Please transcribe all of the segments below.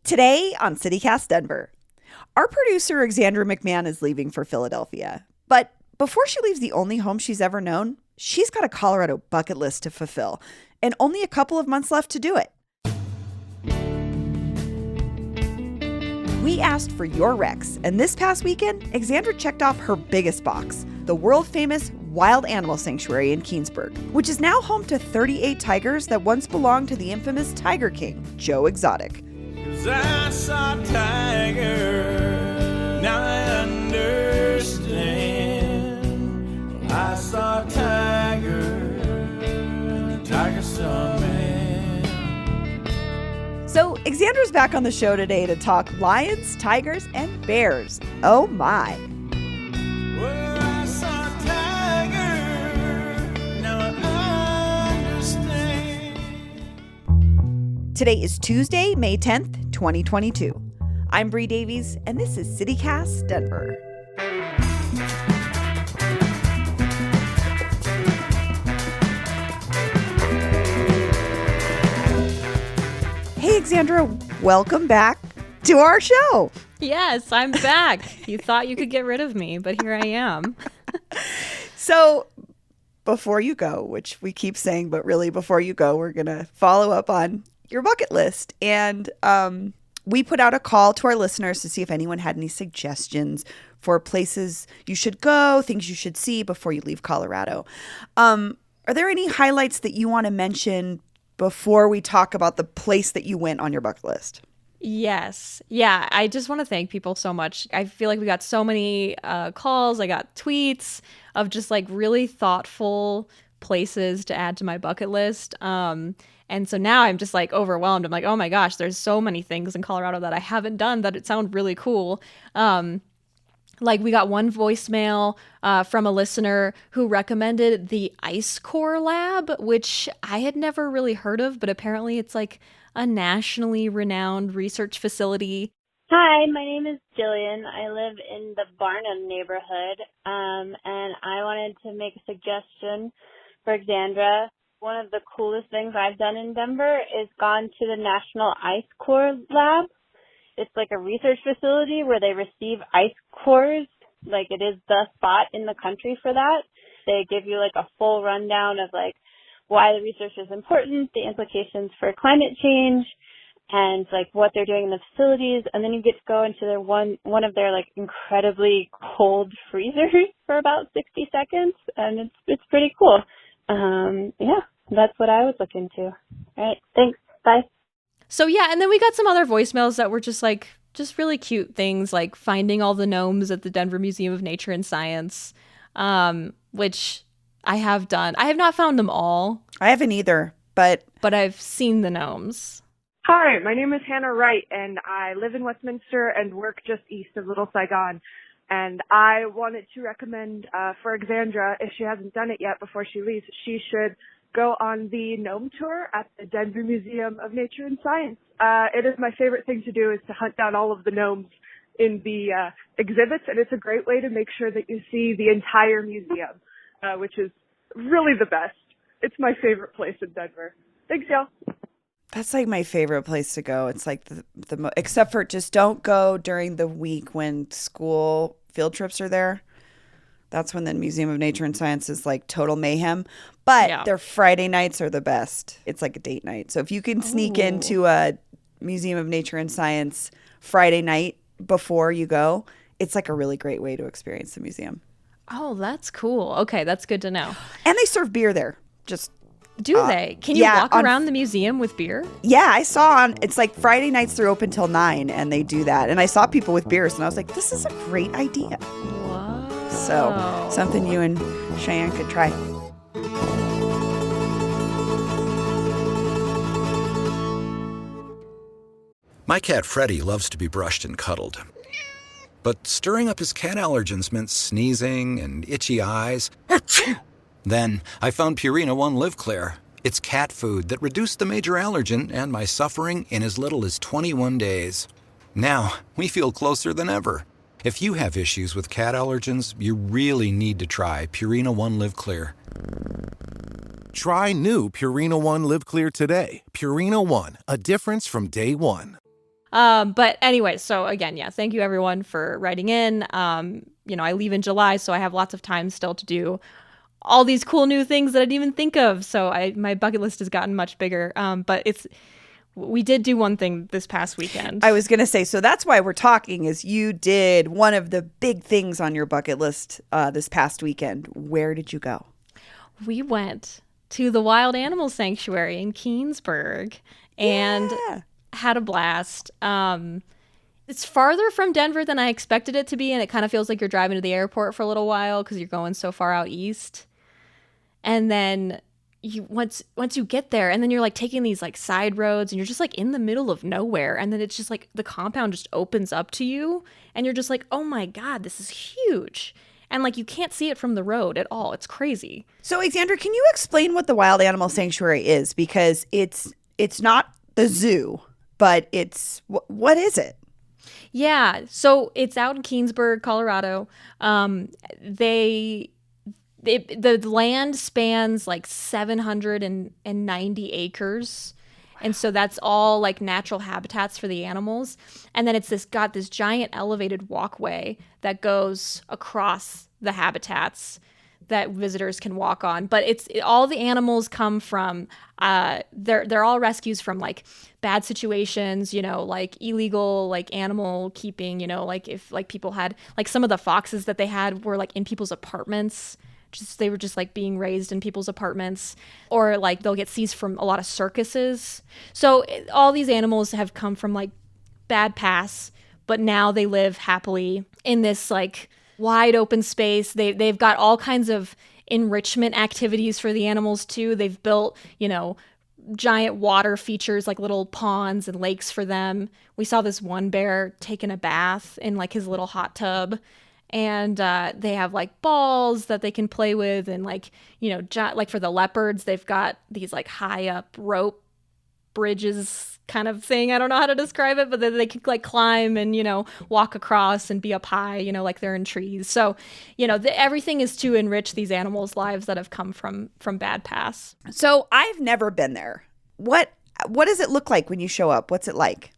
Today on CityCast Denver, our producer, Alexandra McMahon, is leaving for Philadelphia. But before she leaves the only home she's ever known, she's got a Colorado bucket list to fulfill, and only a couple of months left to do it. We asked for your recs, and this past weekend, Alexandra checked off her biggest box, the world-famous Wild Animal Sanctuary in Keansburg, which is now home to 38 tigers that once belonged to the infamous Tiger King, Joe Exotic. 'Cause I saw a tiger, now I understand. I saw a tiger, and the tiger saw me. So, Alexandra's back on the show today to talk lions, tigers, and bears. Oh my. Well, I saw a tiger, now I understand. Today is Tuesday, May 10th, 2022. I'm Bree Davies, and this is CityCast Denver. Hey, Alexandra, welcome back to our show. Yes, I'm back. You thought you could get rid of me, but here I am. So, before you go, which we keep saying, but really before you go, we're going to follow up on your bucket list. And we put out a call to our listeners to see if anyone had any suggestions for places you should go, things you should see before you leave Colorado. Are there any highlights that you want to mention before we talk about the place that you went on your bucket list? Yes. Yeah, I just want to thank people so much. I feel like we got so many calls. I got tweets of just like really thoughtful places to add to my bucket list. And so now I'm just like overwhelmed. I'm like, oh my gosh, there's so many things in Colorado that I haven't done that it sound really cool. Like we got one voicemail from a listener who recommended the Ice Core Lab, which I had never really heard of, but apparently it's like a nationally renowned research facility. Hi, my name is Jillian. I live in the Barnum neighborhood, and I wanted to make a suggestion for Alexandra. One of the coolest things I've done in Denver is gone to the National Ice Core Lab. It's like a research facility where they receive ice cores. Like it is the spot in the country for that. They give you like a full rundown of like why the research is important, the implications for climate change, and like what they're doing in the facilities. And then you get to go into their one of their like incredibly cold freezers for about 60 seconds, and it's pretty cool. Yeah, that's what I was looking to. All right, thanks. Bye. So yeah, and then we got some other voicemails that were just really cute things, like finding all the gnomes at the Denver Museum of Nature and Science, which I have done. I have not found them all. I haven't either, but I've seen the gnomes. Hi, my name is Hannah Wright, and I live in Westminster and work just east of Little Saigon. And I wanted to recommend for Alexandra, if she hasn't done it yet before she leaves, she should go on the gnome tour at the Denver Museum of Nature and Science. It is my favorite thing to do is to hunt down all of the gnomes in the exhibits, and it's a great way to make sure that you see the entire museum, which is really the best. It's my favorite place in Denver. Thanks, y'all. that's like my favorite place to go. It's like except for just don't go during the week when school field trips are there. That's when the Museum of Nature and Science is like total mayhem. But Yeah. their Friday nights are the best. It's like a date night. So if you can sneak into a Museum of Nature and Science Friday night before you go, it's like a really great way to experience the museum. Oh, that's cool. Okay, that's good to know. And they serve beer there. Just Do they? Can you yeah, walk around the museum with beer? yeah, I saw it's like Friday nights they're open till 9 and they do that. And I saw people with beers and I was like, this is a great idea. Whoa. So something you and Cheyenne could try. My cat Freddie loves to be brushed and cuddled. But stirring up his cat allergens meant sneezing and itchy eyes. Then I found Purina One Live Clear. It's cat food that reduced the major allergen and my suffering in as little as 21 days. Now, we feel closer than ever. If you have issues with cat allergens, you really need to try Purina One Live Clear. Try new Purina One Live Clear today. Purina One, a difference from day one. But anyway, so again, yeah, thank you everyone for writing in. I leave in July, so I have lots of time still to do all these cool new things that I didn't even think of. So my bucket list has gotten much bigger. But we did do one thing this past weekend. I was going to say, so that's why we're talking, is you did one of the big things on your bucket list this past weekend. Where did you go? We went to the Wild Animal Sanctuary in Keansburg and had a blast. It's farther from Denver than I expected it to be, and it kind of feels like you're driving to the airport for a little while because you're going so far out east. And then once you get there, and then you're like taking these like side roads, and you're just like in the middle of nowhere, and then it's just like the compound just opens up to you, and you're just like, oh my God, this is huge. And like you can't see it from the road at all. It's crazy. So Alexandra, can you explain what the Wild Animal Sanctuary is? Because it's not the zoo, but it's what is it? Yeah, so it's out in Keansburg, Colorado. The land spans like 790 acres. And so that's all like natural habitats for the animals. And then it's got this giant elevated walkway that goes across the habitats that visitors can walk on. But all the animals come from, they're all rescues from like bad situations, like illegal, like animal keeping, like if like people had, like some of the foxes that they had were like in people's apartments. They were just like being raised in people's apartments, or like they'll get seized from a lot of circuses. So all these animals have come from like bad pasts, but now they live happily in this like wide open space. They've got all kinds of enrichment activities for the animals too. They've built, giant water features like little ponds and lakes for them. We saw this one bear taking a bath in like his little hot tub. And they have like balls that they can play with, and like, like for the leopards, they've got these like high up rope bridges kind of thing. I don't know how to describe it, but then they can like climb and, walk across and be up high, like they're in trees. So, everything is to enrich these animals' lives that have come from bad pasts. So I've never been there. What does it look like when you show up? What's it like?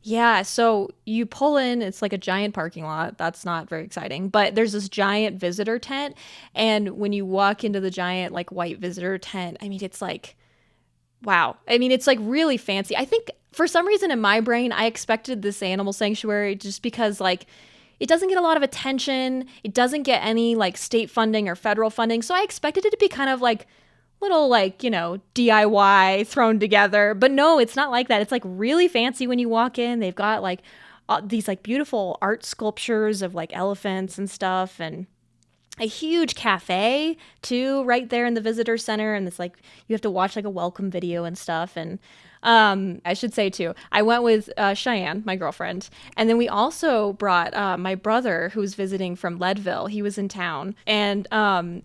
Yeah, so you pull in, it's like a giant parking lot. That's not very exciting, but there's this giant visitor tent. And when you walk into the giant like white visitor tent, I mean, it's like, wow. I mean, it's like really fancy. I think for some reason in my brain, I expected this animal sanctuary just because like it doesn't get a lot of attention. It doesn't get any like state funding or federal funding. So I expected it to be kind of like little like, DIY thrown together. But no, it's not like that. It's like really fancy when you walk in. They've got like these like beautiful art sculptures of like elephants and stuff, and a huge cafe too right there in the visitor center. And it's like you have to watch like a welcome video and stuff. And I should say too, I went with Cheyenne, my girlfriend, and then we also brought my brother who was visiting from Leadville. He was in town, and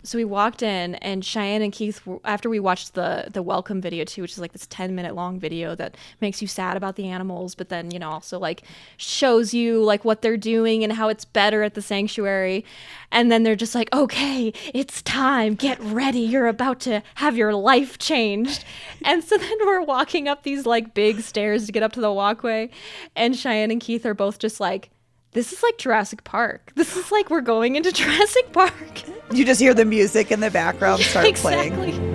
so we walked in, and Cheyenne and Keith, after we watched the welcome video too, which is like this 10-minute long video that makes you sad about the animals, but then also like shows you like what they're doing and how it's better at the sanctuary. And then they're just like, okay, it's time, get ready, you're about to have your life changed. And so then we're walking up these like big stairs to get up to the walkway, and Cheyenne and Keith are both just like, this is like Jurassic Park. This is like we're going into Jurassic Park. You just hear the music in the background start exactly. playing.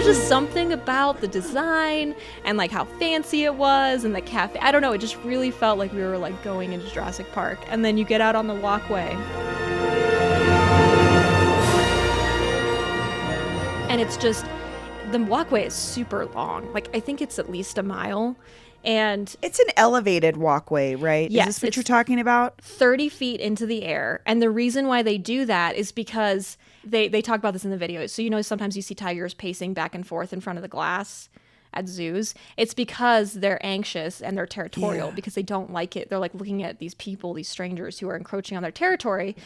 Just something about the design and like how fancy it was, and the cafe. I don't know. It just really felt like we were like going into Jurassic Park. And then you get out on the walkway, and it's just, the walkway is super long. Like I think it's at least a mile. And it's an elevated walkway, right? Yes, is this what you're talking about? 30 feet into the air. And the reason why they do that is because they talk about this in the video. So, sometimes you see tigers pacing back and forth in front of the glass at zoos. It's because they're anxious and they're territorial because they don't like it. They're like looking at these people, these strangers who are encroaching on their territory.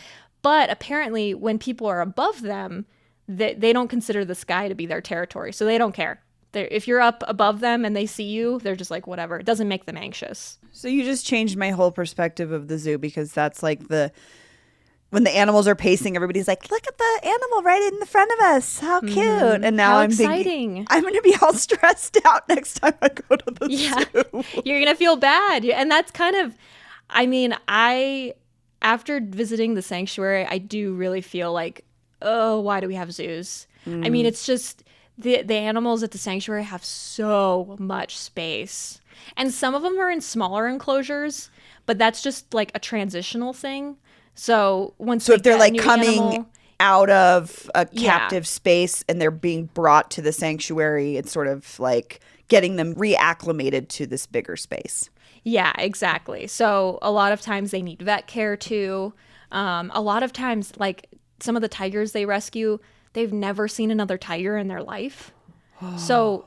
But apparently when people are above them, they don't consider the sky to be their territory. So they don't care. if you're up above them and they see you, they're just like, whatever. It doesn't make them anxious. So you just changed my whole perspective of the zoo, because that's like when the animals are pacing, everybody's like, look at the animal right in the front of us. How cute. And now How I'm exciting. thinking, I'm going to be all stressed out next time I go to the zoo. You're going to feel bad. And that's kind of, I mean, after visiting the sanctuary, I do really feel like, oh, why do we have zoos? I mean, it's just the animals at the sanctuary have so much space. And some of them are in smaller enclosures, but that's just like a transitional thing. So if they're like coming out of a captive space and they're being brought to the sanctuary, it's sort of like getting them reacclimated to this bigger space. Yeah, exactly. So a lot of times they need vet care too. A lot of times, like some of the tigers they rescue, they've never seen another tiger in their life. So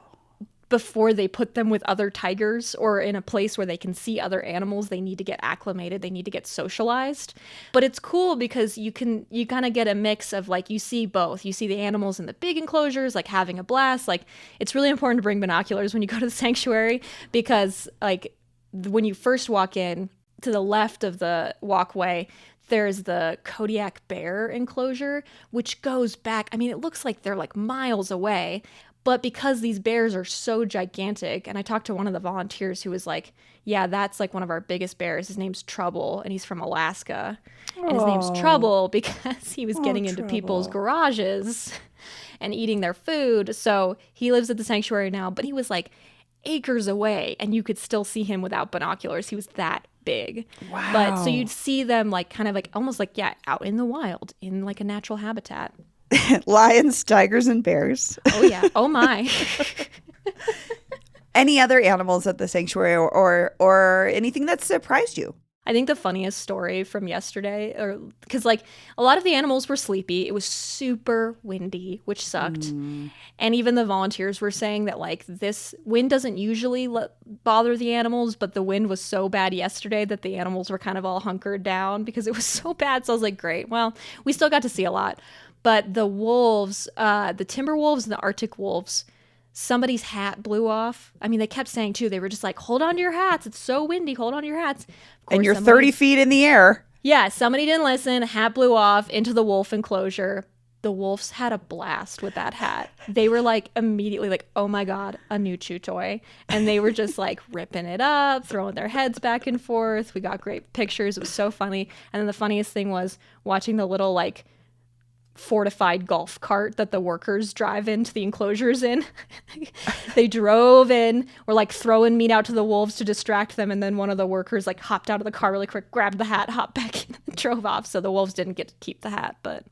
before they put them with other tigers or in a place where they can see other animals, they need to get acclimated. They need to get socialized. But it's cool because you kind of get a mix of like, you see both. You see the animals in the big enclosures, like having a blast. Like, it's really important to bring binoculars when you go to the sanctuary, because like when you first walk in, to the left of the walkway, there's the Kodiak bear enclosure, which goes back. I mean, it looks like they're like miles away. But because these bears are so gigantic, and I talked to one of the volunteers who was like, yeah, that's like one of our biggest bears. His name's Trouble, and he's from Alaska. And his name's Trouble because he was getting into people's garages and eating their food. So he lives at the sanctuary now, but he was like acres away, and you could still see him without binoculars. He was that big. Wow. But so you'd see them like kind of like almost like, yeah, out in the wild in like a natural habitat. Lions, tigers, and bears. Oh, yeah. Oh, my. Any other animals at the sanctuary or anything that surprised you? I think the funniest story from yesterday, or because like a lot of the animals were sleepy. It was super windy, which sucked. And even the volunteers were saying that like this wind doesn't usually bother the animals, but the wind was so bad yesterday that the animals were kind of all hunkered down because it was so bad. So I was like, great. Well, we still got to see a lot. But the wolves, the timber wolves and the Arctic wolves, somebody's hat blew off. I mean, they kept saying too, they were just like, hold on to your hats. It's so windy. Hold on to your hats. And you're 30 feet in the air. Yeah, somebody didn't listen. Hat blew off into the wolf enclosure. The wolves had a blast with that hat. They were like immediately like, oh my God, a new chew toy. And they were just like ripping it up, throwing their heads back and forth. We got great pictures. It was so funny. And then the funniest thing was watching the little like fortified golf cart that the workers drive into the enclosures in. They drove in, were like throwing meat out to the wolves to distract them, and then one of the workers like hopped out of the car really quick, grabbed the hat, hopped back in, and drove off. So the wolves didn't get to keep the hat, but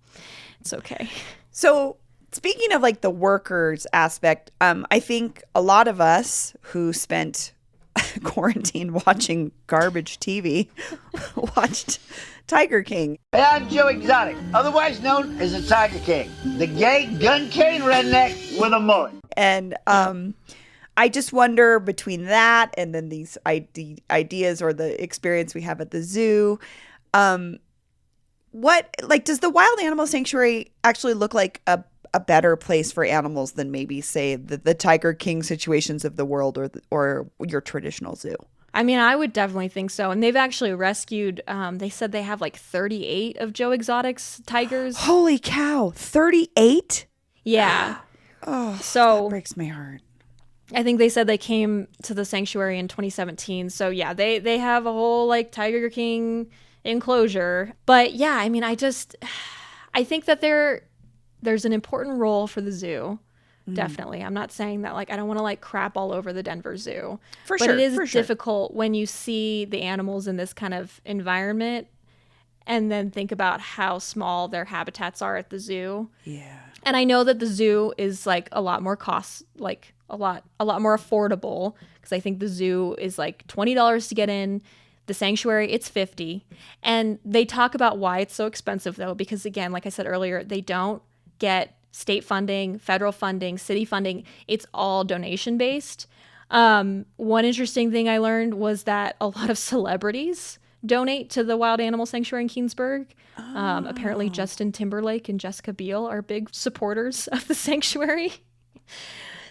it's okay. So speaking of like the workers aspect, I think a lot of us who spent quarantine watching garbage TV watched Tiger King. Hey, I'm Joe Exotic, otherwise known as the Tiger King, the gay gun-carrying redneck with a mullet. And I just wonder, between that and then these ideas or the experience we have at the zoo, what, like, does the wild animal sanctuary actually look like a better place for animals than maybe, say, the Tiger King situations of the world or your traditional zoo? I mean, I would definitely think so. And they've actually rescued, they said they have like 38 of Joe Exotic's tigers. Holy cow, 38? Yeah. Oh, so that breaks my heart. I think they said they came to the sanctuary in 2017. So yeah, they have a whole like Tiger King enclosure. But yeah, I mean, I think that there's an important role for the zoo. Definitely. I'm not saying that like I don't want to like crap all over the Denver Zoo. But it is difficult when you see the animals in this kind of environment and then think about how small their habitats are at the zoo. Yeah. And I know that the zoo is like a lot more like a lot more affordable, because I think the zoo is like $20 to get in. The sanctuary, it's $50. And they talk about why it's so expensive though, because again, like I said earlier, they don't get state funding, federal funding, city funding. It's all donation based. One interesting thing I learned was that a lot of celebrities donate to the Wild Animal Sanctuary in Keansburg. Apparently Justin Timberlake and Jessica Biel are big supporters of the sanctuary.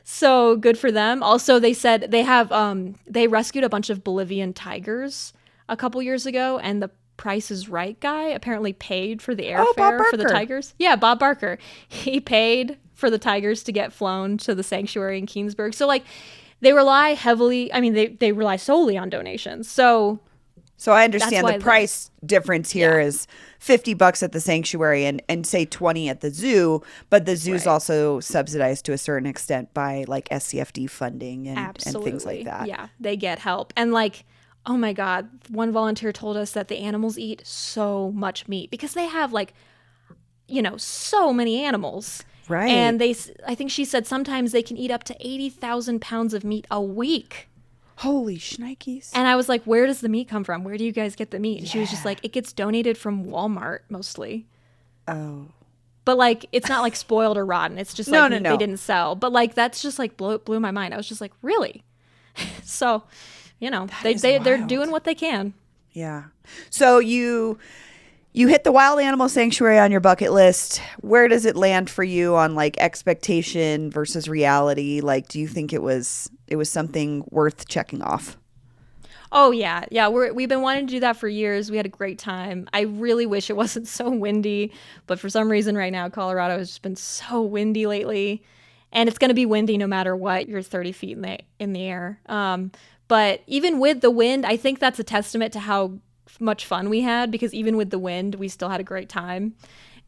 So good for them. Also, they said they have they rescued a bunch of Bolivian tigers a couple years ago, and the Price is Right guy apparently paid for the airfare for the tigers. Yeah, Bob Barker. He paid for the tigers to get flown to the sanctuary in Keensburg. So like they rely heavily, I mean they rely solely on donations. So I understand the price difference here is $50 at the sanctuary and say 20 at the zoo, but the zoo's also subsidized to a certain extent by like SCFD funding and things like that. Yeah, they get help. And like, oh my God, one volunteer told us that the animals eat so much meat because they have like, you know, so many animals. Right. And I think she said sometimes they can eat up to 80,000 pounds of meat a week. Holy shnikes. And I was like, where does the meat come from? Where do you guys get the meat? And she was just like, it gets donated from Walmart mostly. Oh. But like, it's not like spoiled or rotten. It's just like they didn't sell. But like, that's just like blew my mind. I was just like, really? So, you know, they're doing what they can. Yeah. So you hit the wild animal sanctuary on your bucket list. Where does it land for you on like expectation versus reality? Like, do you think it was something worth checking off? Oh yeah. We've been wanting to do that for years. We had a great time. I really wish it wasn't so windy, but for some reason right now, Colorado has just been so windy lately, and it's going to be windy no matter what. You're 30 feet in the air. But even with the wind, I think that's a testament to how much fun we had, because even with the wind, we still had a great time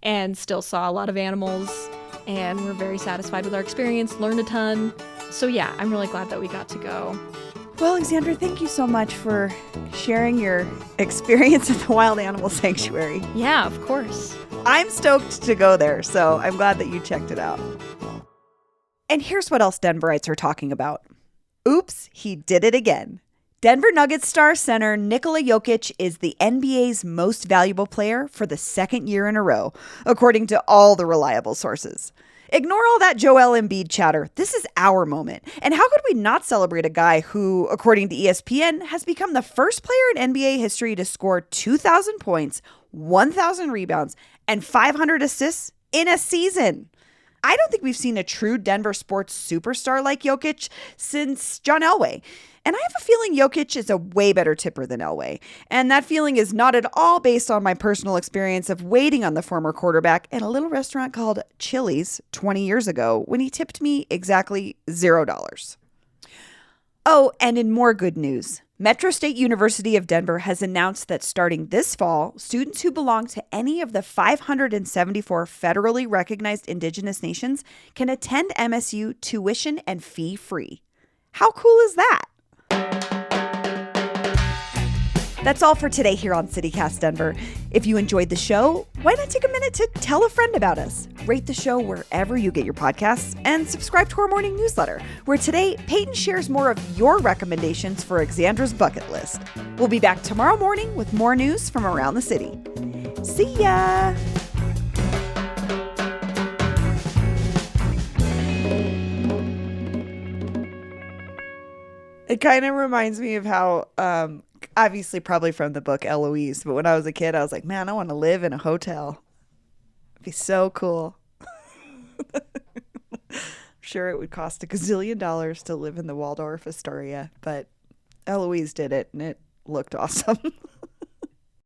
and still saw a lot of animals, and we're very satisfied with our experience, learned a ton. So yeah, I'm really glad that we got to go. Well, Alexandra, thank you so much for sharing your experience at the Wild Animal Sanctuary. Yeah, of course. I'm stoked to go there, so I'm glad that you checked it out. And here's what else Denverites are talking about. Oops, he did it again. Denver Nuggets star center Nikola Jokic is the NBA's most valuable player for the second year in a row, according to all the reliable sources. Ignore all that Joel Embiid chatter. This is our moment. And how could we not celebrate a guy who, according to ESPN, has become the first player in NBA history to score 2,000 points, 1,000 rebounds, and 500 assists in a season? I don't think we've seen a true Denver sports superstar like Jokic since John Elway. And I have a feeling Jokic is a way better tipper than Elway. And that feeling is not at all based on my personal experience of waiting on the former quarterback at a little restaurant called Chili's 20 years ago when he tipped me exactly $0. Oh, and in more good news, Metro State University of Denver has announced that starting this fall, students who belong to any of the 574 federally recognized Indigenous nations can attend MSU tuition and fee-free. How cool is that? That's all for today here on CityCast Denver. If you enjoyed the show, why not take a minute to tell a friend about us? Rate the show wherever you get your podcasts and subscribe to our morning newsletter, where today Peyton shares more of your recommendations for Alexandra's bucket list. We'll be back tomorrow morning with more news from around the city. See ya! It kind of reminds me of how, obviously probably from the book Eloise, but when I was a kid, I was like, man, I want to live in a hotel. It'd be so cool. I'm sure it would cost $1 gazillion to live in the Waldorf Astoria, but Eloise did it and it looked awesome.